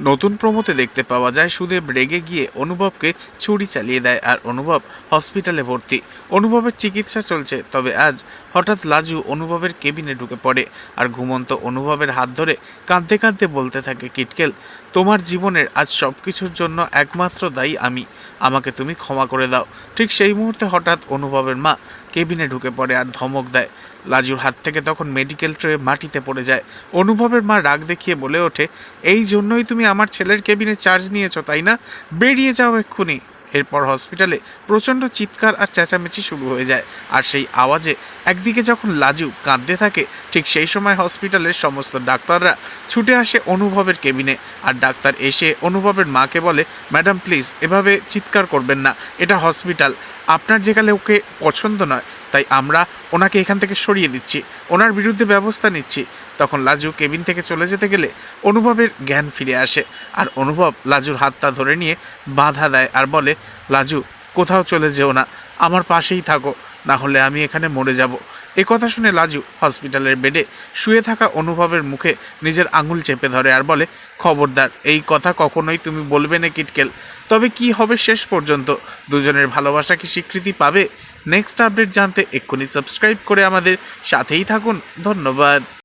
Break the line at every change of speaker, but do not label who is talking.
নতুন প্রোমোতে দেখতে পাওয়া যায় সুদেব রেগে গিয়ে অনুভবকে ছুরি চালিয়ে দেয় আর অনুভব হসপিটালে ভর্তি। অনুভবের চিকিৎসা চলছে, তবে আজ হঠাৎ লাজু অনুভবের কেবিনে ঢুকে পড়ে আর ঘুমন্ত অনুভবের হাত ধরে কাঁদতে কাঁদতে বলতে থাকে, কিটকেল, তোমার জীবনের আজ সব কিছুর জন্য একমাত্র দায়ী আমি, আমাকে তুমি ক্ষমা করে দাও। ঠিক সেই মুহূর্তে হঠাৎ অনুভবের মা কেবিনে ঢুকে পড়ে আর ধমক দেয়। লাজুর হাত থেকে তখন মেডিকেল ট্রে মাটিতে পড়ে যায়। অনুভবের মা রাগ দেখিয়ে বলে ওঠে, এই জন্যই তুমি আমার ছেলের কেবিনে চার্জ নিয়েছো, তাই না? বেরিয়ে যাও এক্ষুনি। এরপর হসপিটালে প্রচণ্ড চিৎকার আর চেঁচামেচি শুরু হয়ে যায়। আর সেই আওয়াজে একদিকে যখন লাজু কাঁদতে থাকে, ঠিক সেই সময় হসপিটালের সমস্ত ডাক্তাররা ছুটে আসে অনুভবের কেবিনে। আর ডাক্তার এসে অনুভবের মাকে বলে, ম্যাডাম প্লিজ এভাবে চিৎকার করবেন না, এটা হসপিটাল, আপনার যেখানে ওকে পছন্দ নয় তাই আমরা ওনাকে এখান থেকে সরিয়ে দিচ্ছি, ওনার বিরুদ্ধে ব্যবস্থা নিচ্ছি। তখন লাজু কেবিন থেকে চলে যেতে গেলে অনুভবের জ্ঞান ফিরে আসে আর অনুভব লাজুর হাতটা ধরে নিয়ে বাধা দেয় আর বলে, লাজু কোথাও চলে যেও না, আমার পাশেই থাকো, না হলে আমি এখানে মরে যাব। কথা শুনে লাজু হসপিটালের বেডে শুয়ে থাকা অনুভবের মুখে নিজের আঙুল চেপে ধরে আর বলে, খবরদার এই কথা কখনোই তুমি বলবে না কিটকেল। তবে কি হবে শেষ পর্যন্ত? দুজনের ভালোবাসা কি স্বীকৃতি পাবে? নেক্সট আপডেট জানতে এক্ষুনি সাবস্ক্রাইব করে আমাদের সাথেই থাকুন। ধন্যবাদ।